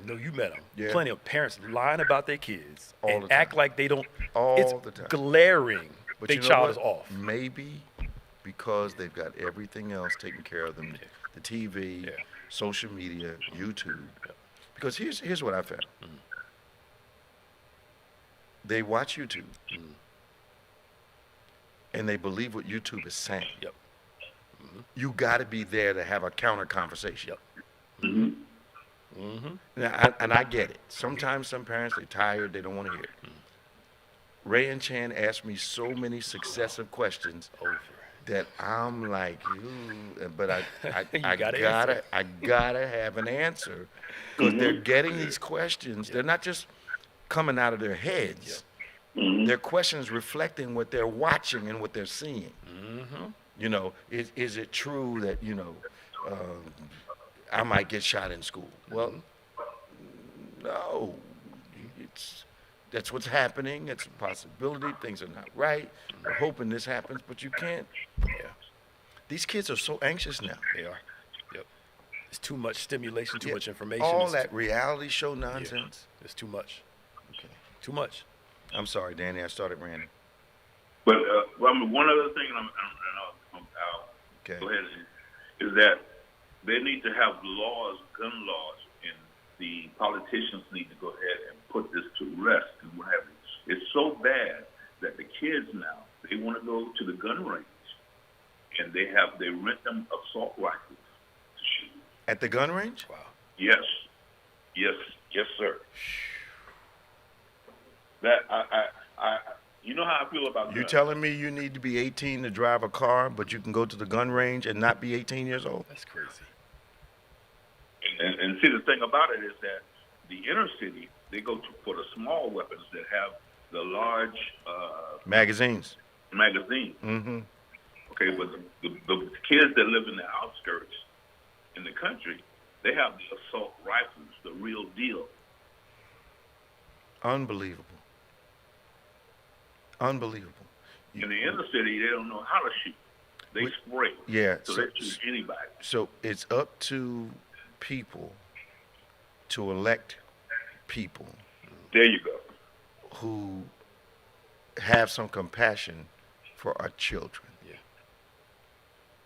S1: know you met them.
S2: Yeah.
S1: Plenty of parents lying about their kids
S2: All
S1: and
S2: the time.
S1: act like they don't.
S2: All
S1: It's
S2: the time.
S1: glaring.
S2: But
S1: Their
S2: you know
S1: child
S2: what?
S1: is off.
S2: Maybe because they've got everything else taken care of them, the TV, social media, YouTube. Because here's what I found. They watch YouTube and they believe what YouTube is saying.
S1: Yep.
S2: You got to be there to have a counter conversation.
S1: Yep.
S2: Now, and I get it. Sometimes some parents, they're tired, they don't want to hear it. Ray and Chan asked me so many successive questions that I'm like, but I gotta have an answer because they're getting these questions. They're not just coming out of their heads. They're questions reflecting what they're watching and what they're seeing. You know, is it true that I might get shot in school? Well, no. That's what's happening. It's a possibility. Things are not right. We're hoping this happens, but you can't. These kids are so anxious now.
S1: They are. Yep. It's too much stimulation, too much information.
S2: All that reality show nonsense.
S1: It's too much. Okay. Too much.
S2: I'm sorry, Danny. I started ranting.
S4: But one other thing, I'll go ahead, is that they need to have laws, gun laws, and the politicians need to go ahead and put this to rest and what have you. It's so bad that the kids now, they want to go to the gun range and they rent them assault rifles to shoot.
S2: At the gun range?
S1: Wow.
S4: Yes, sir. That you know how I feel about
S2: You
S4: guns.
S2: telling me you need to be 18 to drive a car, but you can go to the gun range and not be 18 years old?
S1: That's crazy.
S4: And see, the thing about it is that the inner city, they go for the small weapons that have the large
S2: Magazines.
S4: magazine. Okay, but the kids that live in the outskirts in the country, they have the assault rifles, the real deal.
S2: Unbelievable.
S4: In the inner city, they don't know how to shoot. They spray.
S2: Yeah.
S4: So they shoot anybody.
S2: So it's up to people to elect people
S4: There you go.
S2: who have some compassion for our children.
S1: Yeah.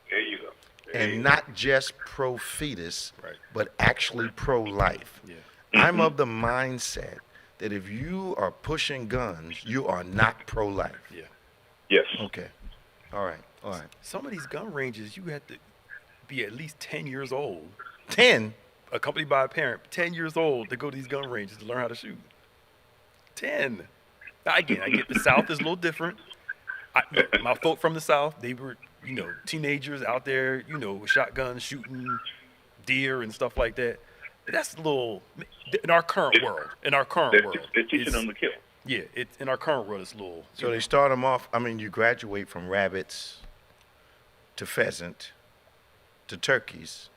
S4: There you go.
S2: And not just pro-fetus,
S1: Right.
S2: but actually pro-life.
S1: Yeah.
S2: I'm of the mindset that if you are pushing guns, you are not pro-life.
S1: Yeah.
S4: Yes.
S2: Okay. All right.
S1: Some of these gun ranges, you have to be at least 10 years old,
S2: 10?
S1: accompanied by a parent, 10 years old to go to these gun ranges to learn how to shoot. 10. Now, again, I get the South is a little different. Look, my folk from the South, they were, teenagers out there, with shotguns shooting deer and stuff like that. But that's a little, in our current world,
S4: They're teaching them to kill.
S1: Yeah, in our current world, it's a little.
S2: So they start them off, you graduate from rabbits to pheasant to turkeys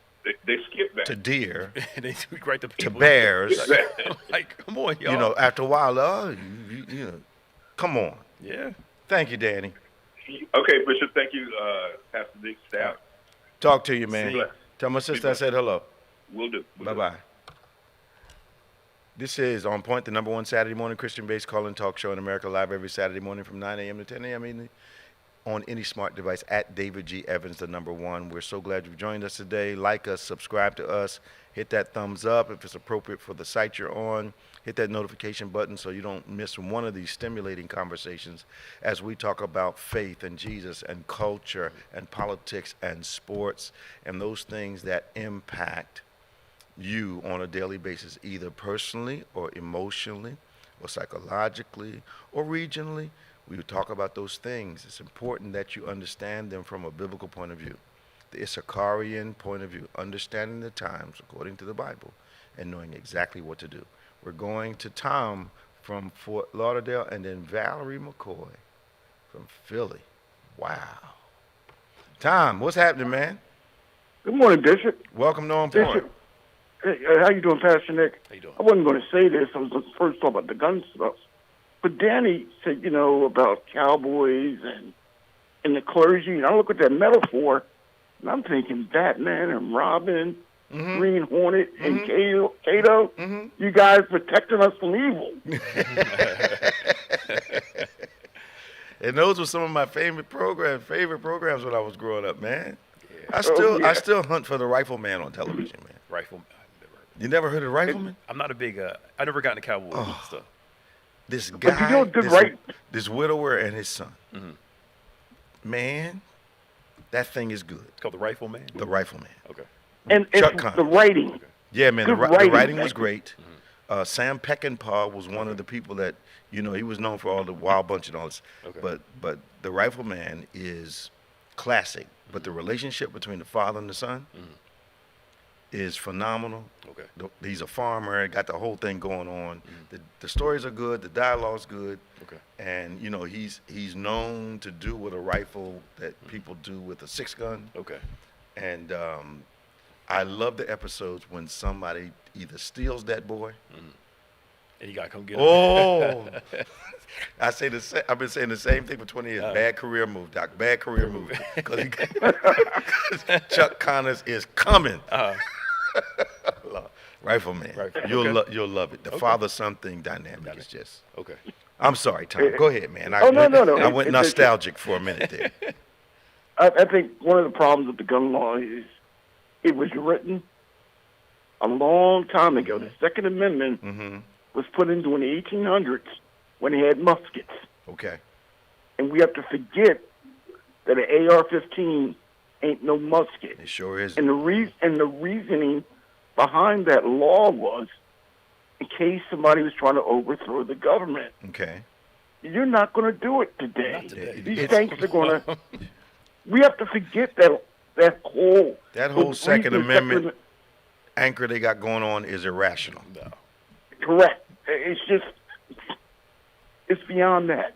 S4: They skip that.
S2: to deer,
S1: And they tweak right to
S2: to
S1: people.
S2: bears.
S1: Like, come on, y'all.
S2: You know, after a while, you know, come on.
S1: Yeah.
S2: Thank you, Danny.
S4: Okay, Bishop. Thank you, Pastor Dick, staff.
S2: Talk to you, man.
S1: See ya.
S2: Tell my sister I said hello.
S4: Will do.
S2: Bye-bye. This is On Point, the number one Saturday morning Christian-based call-in talk show in America, live every Saturday morning from 9 a.m. to 10 a.m. on any smart device at David G. Evans, the number one. We're so glad you've joined us today. Like us, subscribe to us, hit that thumbs up if it's appropriate for the site you're on. Hit that notification button so you don't miss one of these stimulating conversations as we talk about faith and Jesus and culture and politics and sports and those things that impact you on a daily basis, either personally or emotionally or psychologically or regionally. We would talk about those things. It's important that you understand them from a biblical point of view, the Issacharian point of view, understanding the times according to the Bible and knowing exactly what to do. We're going to Tom from Fort Lauderdale and then Valerie McCoy from Philly. Wow. Tom, what's happening, man?
S5: Good morning, Bishop.
S2: Welcome to On Point.
S5: Bishop, hey, how you doing, Pastor Nick?
S1: How you doing?
S5: I wasn't going to say this. I was going to first talk about the gun stuff. But Danny said, about cowboys and the clergy. And I look at that metaphor, and I'm thinking Batman and Robin, Green Hornet, and Kato. You guys protecting us from evil.
S2: And those were some of my favorite programs when I was growing up, man.
S1: Yeah.
S2: I still hunt for the Rifleman on television, man.
S1: Rifleman.
S2: You never heard of Rifleman?
S1: I'm not a big. I never got into cowboy stuff.
S2: This
S5: But
S2: guy,
S5: the
S2: this widower and his son. Man, that thing is good.
S1: It's called the Rifleman.
S2: The Rifleman.
S1: Okay.
S5: And
S2: Chuck
S5: it's
S2: Connors.
S5: the writing.
S2: Yeah, man, the
S5: Good writing,
S2: writing was
S5: man.
S2: great. Sam Peckinpah was one of the people that, he was known for all the Wild Bunch and all this.
S1: Okay.
S2: But the Rifleman is classic. But the relationship between the father and the son is phenomenal.
S1: Okay.
S2: He's a farmer, got the whole thing going on. The stories are good, the dialogue's good.
S1: Okay.
S2: And he's known to do with a rifle that people do with a 6-gun.
S1: Okay.
S2: And I love the episodes when somebody either steals that boy.
S1: And you gotta come get him.
S2: Oh, I've been saying the same thing for 20 years. Bad career move, Doc. Bad career move. Because Chuck Connors is coming. Rifleman. You'll love it. The father-son thing dynamic is just.
S1: Okay.
S2: I'm sorry, Tom. Go ahead, man.
S5: No.
S2: I went nostalgic for a minute there.
S5: I think one of the problems with the gun law is it was written a long time ago. The Second Amendment was put into in the 1800s when they had muskets.
S2: Okay.
S5: And we have to forget that an AR-15 ain't no musket.
S2: It sure is.
S5: And the reasoning behind that law was in case somebody was trying to overthrow the government.
S2: Okay.
S5: You're not going to do it today.
S1: Not today.
S5: These tanks are going to. We have to forget that whole
S2: Second Amendment anchor they got going on is irrational.
S1: No.
S5: Correct. It's beyond that.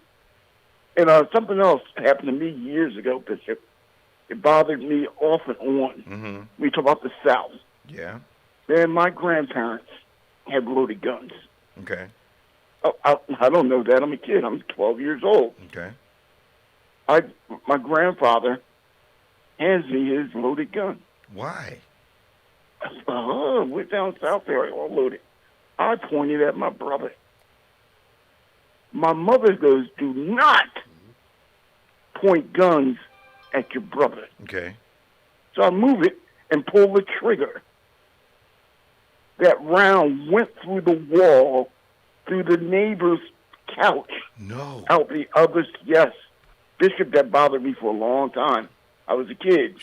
S5: And something else happened to me years ago, Bishop. It bothered me off and on. We talk about the South.
S2: Yeah.
S5: Man, my grandparents had loaded guns.
S2: Okay.
S5: Oh, I don't know that. I'm a kid. I'm 12 years old.
S2: Okay.
S5: My grandfather hands me his loaded gun.
S2: Why?
S5: We're down south there, all loaded. I pointed at my brother. My mother goes, do not point guns at your brother.
S2: Okay.
S5: So I move it and pull the trigger. That round went through the wall, through the neighbor's couch.
S2: No.
S5: Out the other, yes. Bishop, that bothered me for a long time. I was a kid.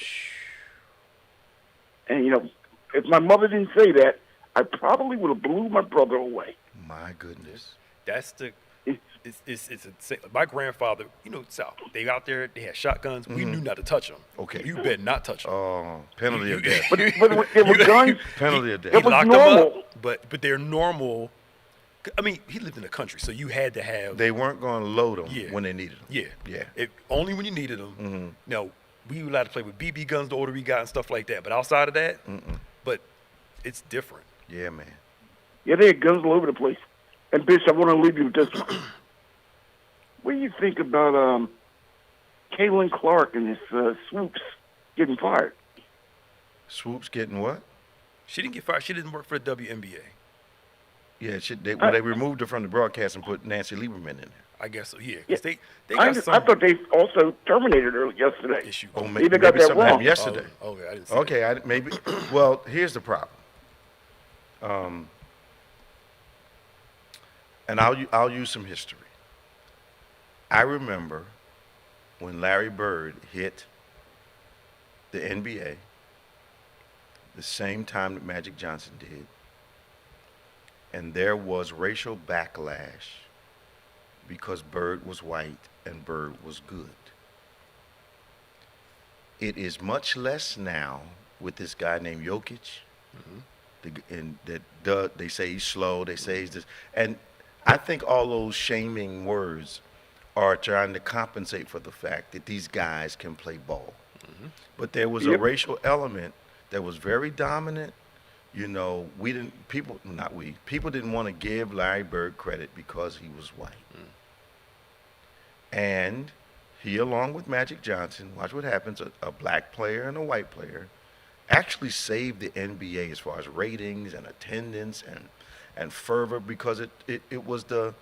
S5: And, if my mother didn't say that, I probably would have blew my brother away.
S2: My goodness.
S1: That's the. My grandfather, South. They out there. They had shotguns. We knew not to touch them.
S2: Okay.
S1: You better not touch them.
S2: Oh, penalty of death.
S5: But it was guns.
S2: Penalty of death.
S5: It was
S1: locked
S5: normal.
S1: them up, but they're normal. I mean, he lived in the country, so you had to have.
S2: They weren't going to load them when they needed them.
S1: Yeah.
S2: Yeah.
S1: Only when you needed them. Now, we were allowed to play with BB guns the older we got and stuff like that. But outside of that, but it's different.
S2: Yeah, man.
S5: Yeah, they had guns all over the place. And, Bish, I want to leave you with this one. What do you think about Caitlin Clark and his Swoops getting fired?
S2: Swoops getting what?
S1: She didn't get fired. She didn't work for the WNBA.
S2: Yeah, they removed her from the broadcast and put Nancy Lieberman in there.
S1: I guess so, yeah. 'Cause they
S5: I
S1: got some
S5: thought they also terminated her yesterday.
S1: issue.
S2: Oh,
S1: going.
S2: maybe
S5: got that
S2: something
S5: wrong.
S2: happened yesterday.
S1: Oh, okay, I didn't see
S2: Okay,
S1: that.
S2: maybe. Well, here's the problem. And I'll use some history. I remember when Larry Bird hit the NBA the same time that Magic Johnson did, and there was racial backlash because Bird was white and Bird was good. It is much less now with this guy named Jokic. They say he's slow. They say he's this, and I think all those shaming words are trying to compensate for the fact that these guys can play ball. But there was a racial element that was very dominant. You know, people didn't want to give Larry Bird credit because he was white. And he, along with Magic Johnson, watch what happens, a black player and a white player, actually saved the NBA as far as ratings and attendance and fervor, because it was the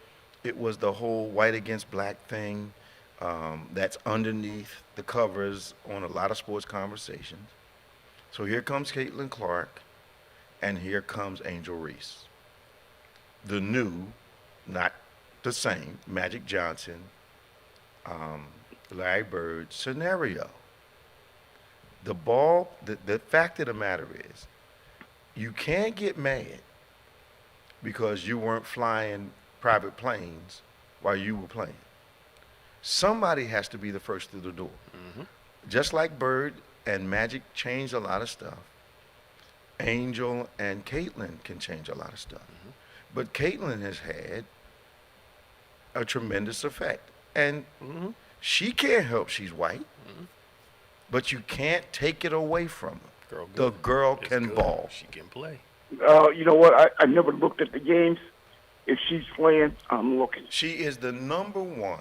S2: whole white against black thing that's underneath the covers on a lot of sports conversations. So here comes Caitlin Clark, and here comes Angel Reese. The new, not the same, Magic Johnson, Larry Bird scenario. The fact of the matter is, you can't get mad because you weren't flying private planes while you were playing. Somebody has to be the first through the door. Just like Bird and Magic changed a lot of stuff, Angel and Caitlin can change a lot of stuff. But Caitlin has had a tremendous effect. And she can't help she's white, but you can't take it away from her. The girl can ball.
S1: She can play.
S5: You know what? I never looked at the games. If she's playing, I'm looking.
S2: She is the #1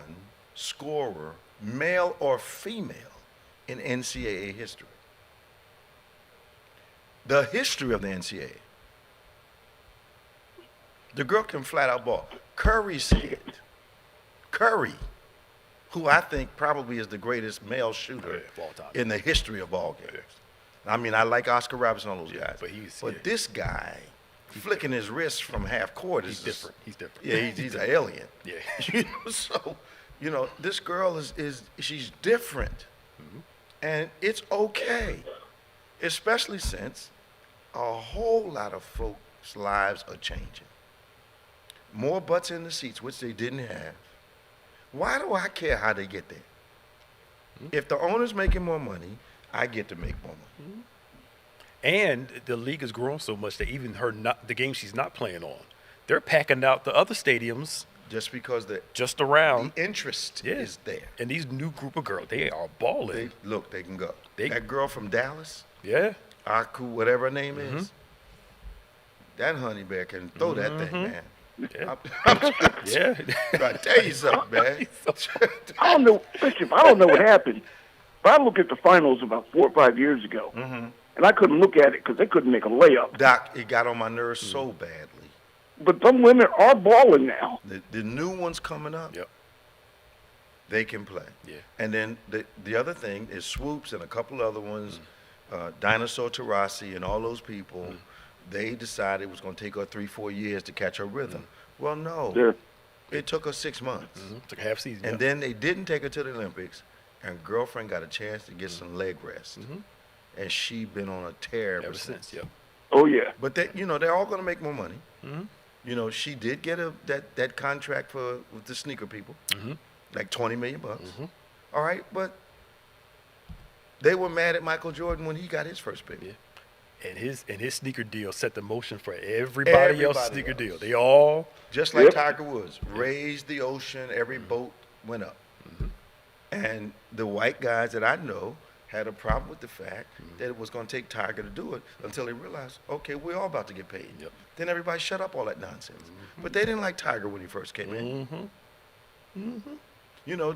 S2: scorer, male or female, in NCAA history. The history of the NCAA. The girl can flat out ball. Curry said, who I think probably is the greatest male shooter
S1: of all time
S2: in the history of ball games. I mean, I like Oscar Robertson and all those guys.
S1: But
S2: this guy, flicking his wrist from half court is
S1: different. He's different.
S2: Yeah, he's an alien.
S1: Yeah.
S2: So, this girl she's different. And it's okay. Especially since a whole lot of folks' lives are changing. More butts in the seats, which they didn't have. Why do I care how they get there? If the owner's making more money, I get to make more money.
S1: And the league has grown so much that even the game she's not playing on, they're packing out the other stadiums
S2: just because
S1: just around
S2: the interest is there.
S1: And these new group of girls, they are balling.
S2: They can go. That girl from Dallas, Aku, whatever her name is, that honey bear can throw that thing, man.
S1: Yeah.
S2: I tell you something, man.
S5: I don't know, Bishop. I don't know what happened, but I looked at the finals about 4 or 5 years ago, and I couldn't look at it because they couldn't make a layup.
S2: Doc, it got on my nerves so badly.
S5: But some women are balling now.
S2: The new ones coming up, they can play.
S1: Yeah.
S2: And then the other thing is Swoops and a couple other ones, Dinosaur Taurasi and all those people. They decided it was going to take her 3-4 years to catch her rhythm. Well, no. It took her 6 months.
S1: Took a half season.
S2: And then they didn't take her to the Olympics, and girlfriend got a chance to get some leg rest. And she been on a tear ever since.
S5: Oh, yeah.
S2: But they're all going to make more money. She did get that contract with the sneaker people, like $20 million. All right, but they were mad at Michael Jordan when he got his first pick.
S1: And his sneaker deal set the motion for everybody else's sneaker deal. They all
S2: just like Tiger Woods raised the ocean. Every boat went up, and the white guys that I know had a problem with the fact that it was going to take Tiger to do it until they realized, okay, we're all about to get paid.
S1: Yep.
S2: Then everybody shut up all that nonsense. But they didn't like Tiger when he first came in. You know,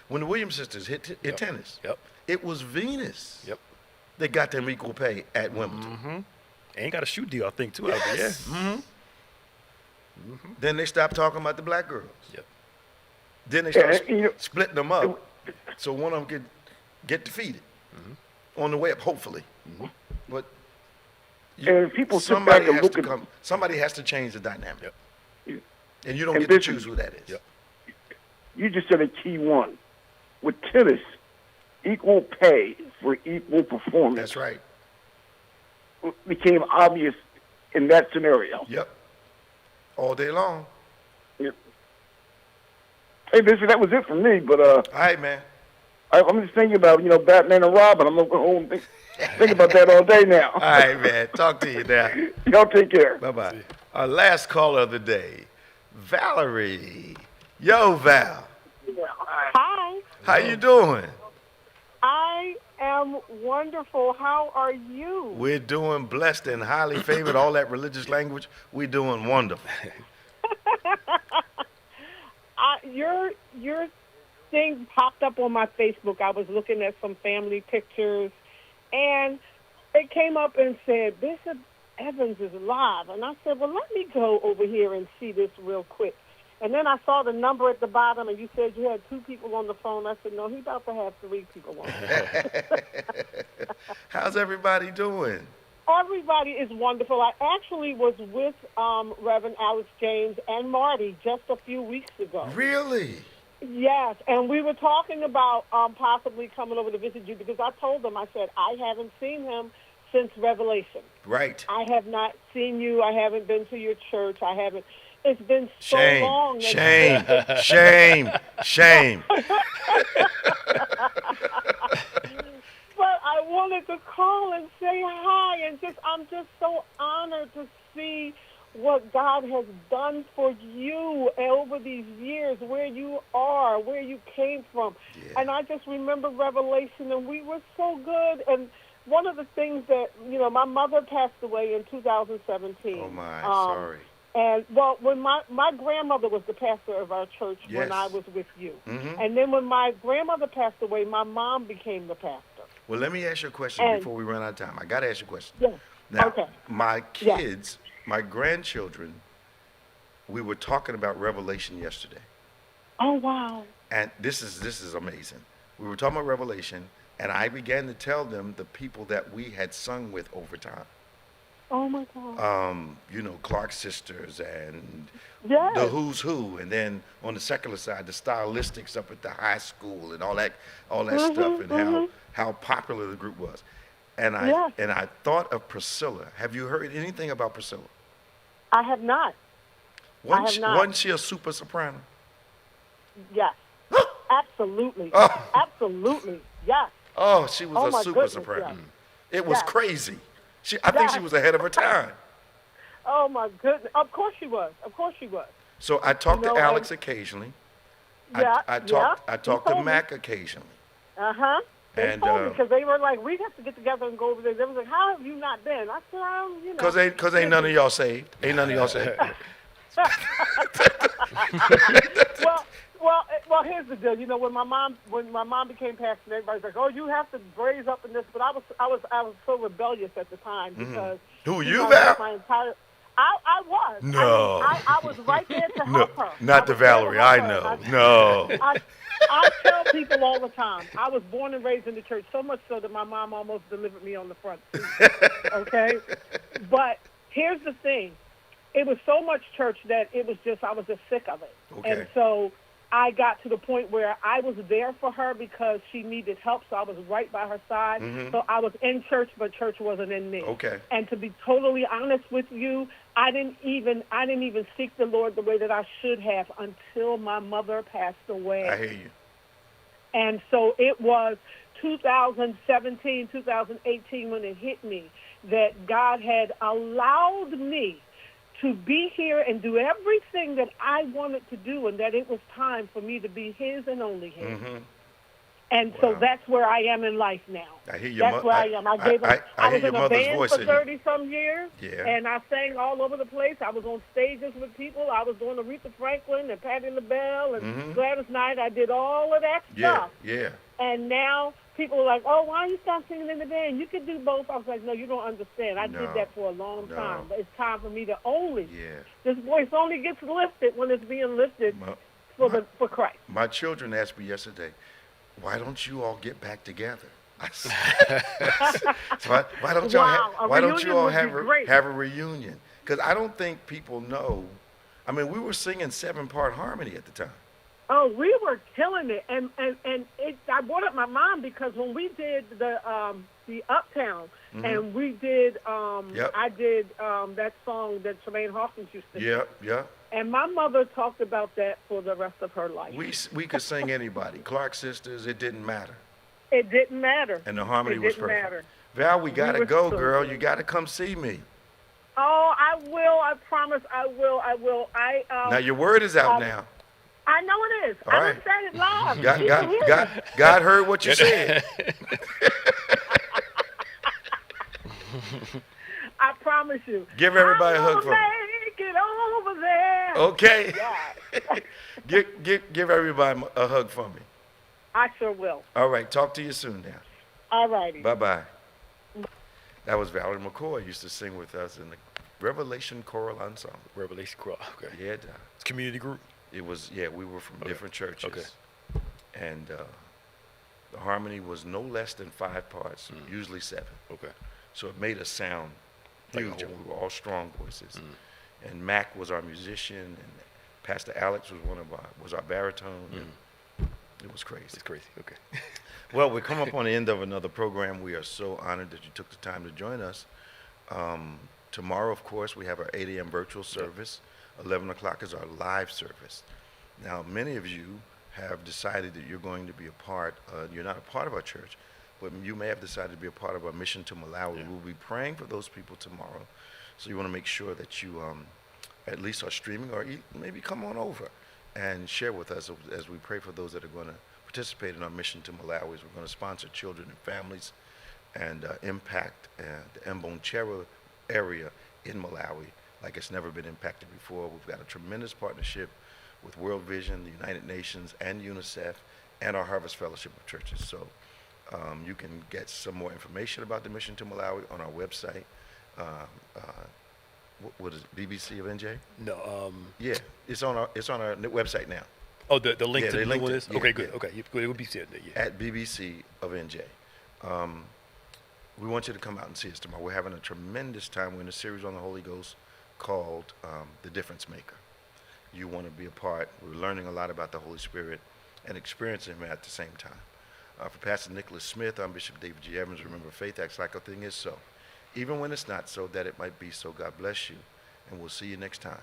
S2: when the Williams sisters hit tennis, it was Venus that got them equal pay at Wimbledon.
S1: And got a shoe deal, I think, too.
S2: Yes.
S1: Out there.
S2: Then they stopped talking about the black girls.
S1: Yep.
S2: Then they started splitting them up so one of them could get defeated on the way up, hopefully. But
S5: people sit back and look at
S2: somebody has to change the dynamic. And you don't
S5: and
S2: get to choose who that is.
S5: You just said a key one. With tennis, equal pay for equal performance.
S2: That's right.
S5: Became obvious in that scenario.
S2: Yep. All day long.
S5: Yep. Hey, Bishop, that was it for me. But
S2: all right, man.
S5: I'm just thinking about Batman and Robin. I'm gonna go home and think about that all day now.
S2: All right, man. Talk to you now.
S5: Y'all take care.
S2: Bye bye. Our last caller of the day, Valerie. Yo, Val.
S6: Hi.
S2: How you doing?
S6: I am wonderful. How are you?
S2: We're doing blessed and highly favored. All that religious language. We're doing wonderful.
S6: Your thing popped up on my Facebook. I was looking at some family pictures, and it came up and said, Bishop Evans is live. And I said, well, let me go over here and see this real quick. And then I saw the number at the bottom, and you said you had 2 people on the phone. I said, no, he's about to have 3 people on the phone.
S2: How's everybody doing?
S6: Everybody is wonderful. I actually was with Reverend Alex James and Marty just a few weeks ago.
S2: Really?
S6: Yes, and we were talking about possibly coming over to visit you because I told them, I said, I haven't seen him since Revelation.
S2: Right.
S6: I have not seen you. I haven't been to your church. I haven't. It's been so
S2: shame,
S6: long.
S2: Shame.
S6: But I wanted to call and say hi, and I'm just so honored to see what God has done for you over these years, where you are, where you came from. Yeah. And I just remember Revelation, and we were so good. And one of the things that, my mother passed away in 2017.
S2: Oh, my, sorry.
S6: And, well, when my grandmother was the pastor of our church when I was with you. And then when my grandmother passed away, my mom became the pastor.
S2: Well, let me ask you a question before we run out of time. I got to ask you a question.
S6: Yes.
S2: Now, my kids, my grandchildren, we were talking about Revelation yesterday.
S6: Oh, wow.
S2: And this is amazing. We were talking about Revelation, and I began to tell them the people that we had sung with over time.
S6: Oh, my God.
S2: Clark Sisters and
S6: yes.
S2: the Who's Who, and then on the secular side, the Stylistics up at the high school and all that stuff, and how popular the group was. And I thought of Priscilla. Have you heard anything about Priscilla?
S6: I have not.
S2: Wasn't she a super soprano?
S6: Yes. Absolutely.
S2: Oh.
S6: Absolutely. Yes.
S2: Oh, she was a super soprano.
S6: Yes.
S2: It was crazy. I think she was ahead of her time.
S6: Oh, my goodness. Of course she was.
S2: So I talked to Alex occasionally. I talked to Mac occasionally.
S6: Uh-huh. They told me because they were like, we have to get together and go over there. They was like, how have you not been? I said,
S2: Because ain't none of y'all saved. Ain't none of y'all saved.
S6: Well, here's the deal. When my mom became pastor, everybody's like, "Oh, you have to braise up in this." But I was so rebellious at the time because
S2: Who you, Val?
S6: I was.
S2: No,
S6: I was right there to help her.
S2: Not the Valerie. I know. No.
S6: I tell people all the time. I was born and raised in the church, so much so that my mom almost delivered me on the front seat. Okay, but here's the thing. It was so much church that I was just sick of it.
S2: Okay.
S6: And so I got to the point where I was there for her because she needed help, so I was right by her side. So I was in church, but church wasn't in me.
S2: Okay.
S6: And to be totally honest with you, I didn't even seek the Lord the way that I should have until my mother passed away.
S2: I hear you.
S6: And so it was 2017, 2018 when it hit me that God had allowed me to be here and do everything that I wanted to do, and that it was time for me to be His and only His. And so that's where I am in life now.
S2: I hear your
S6: That's where I am. I was in a band for 30-some years, and I sang all over the place. I was on stages with people. I was doing Aretha Franklin and Patti LaBelle and Gladys Knight. I did all of that stuff.
S2: Yeah.
S6: And now people are like, oh, why don't you stop singing in the band? You could do both. I was like, no, you don't understand. I did that for a long time. But it's time for me to this voice only gets lifted when it's being lifted for Christ.
S2: My children asked me yesterday, why don't you all get back together? I said, so why don't you all have a reunion? Because I don't think people know. I mean, we were singing 7-part harmony at the time.
S6: Oh, we were killing it, and I brought up my mom because when we did the Uptown, and we did I did that song that Tremaine Hawkins used to do.
S2: Yeah.
S6: And my mother talked about that for the rest of her life.
S2: We could sing anybody. Clark Sisters, it didn't matter.
S6: It didn't matter.
S2: And the harmony was perfect.
S6: Matter.
S2: Val, we gotta go, girl. You gotta come see me.
S6: Oh, I will. I promise. I will.
S2: Now your word is out now.
S6: I know it is.
S2: All right.
S6: I said it live.
S2: God heard what you said.
S6: I promise you.
S2: Give everybody a hug for me.
S6: Make it over there.
S2: Okay. give everybody a hug for me.
S6: I sure will.
S2: All right. Talk to you soon now.
S6: All righty.
S2: Bye-bye. That was Valerie McCoy. Used to sing with us in the Revelation Choral Ensemble.
S1: Revelation Choral. Okay.
S2: Yeah.
S1: It's a community group.
S2: It was, we were from different churches. Okay. And the harmony was no less than 5 parts, usually 7.
S1: Okay.
S2: So it made us sound huge, and we were all strong voices. And Mac was our musician, and Pastor Alex was our baritone. And it was crazy.
S1: It's crazy. Okay.
S2: Well, we come up on the end of another program. We are so honored that you took the time to join us. Tomorrow, of course, we have our 8 a.m. virtual service. 11 o'clock is our live service. Now, many of you have decided that you're going to be a part, you're not a part of our church, but you may have decided to be a part of our mission to Malawi. We'll be praying for those people tomorrow. So you want to make sure that you at least are streaming, or maybe come on over and share with us as we pray for those that are going to participate in our mission to Malawi. We're going to sponsor children and families and impact the Mbonchera area in Malawi like it's never been impacted before. We've got a tremendous partnership with World Vision, the United Nations, and UNICEF, and our Harvest Fellowship of Churches. So you can get some more information about the mission to Malawi on our website. What is it, BBC of NJ?
S1: No.
S2: Yeah, it's on our website now.
S1: Oh, the link to the new one is?
S2: Yeah,
S1: okay, good. Yeah. Okay, it will be said there, yeah.
S2: At BBC of NJ. We want you to come out and see us tomorrow. We're having a tremendous time. We're in a series on the Holy Ghost called The Difference Maker. You want to be a part. We're learning a lot about the Holy Spirit and experiencing Him at the same time. For Pastor Nicholas Smith, I'm Bishop David G. Evans. Remember, faith acts like a thing is so. Even when it's not so, that it might be so. God bless you, and we'll see you next time.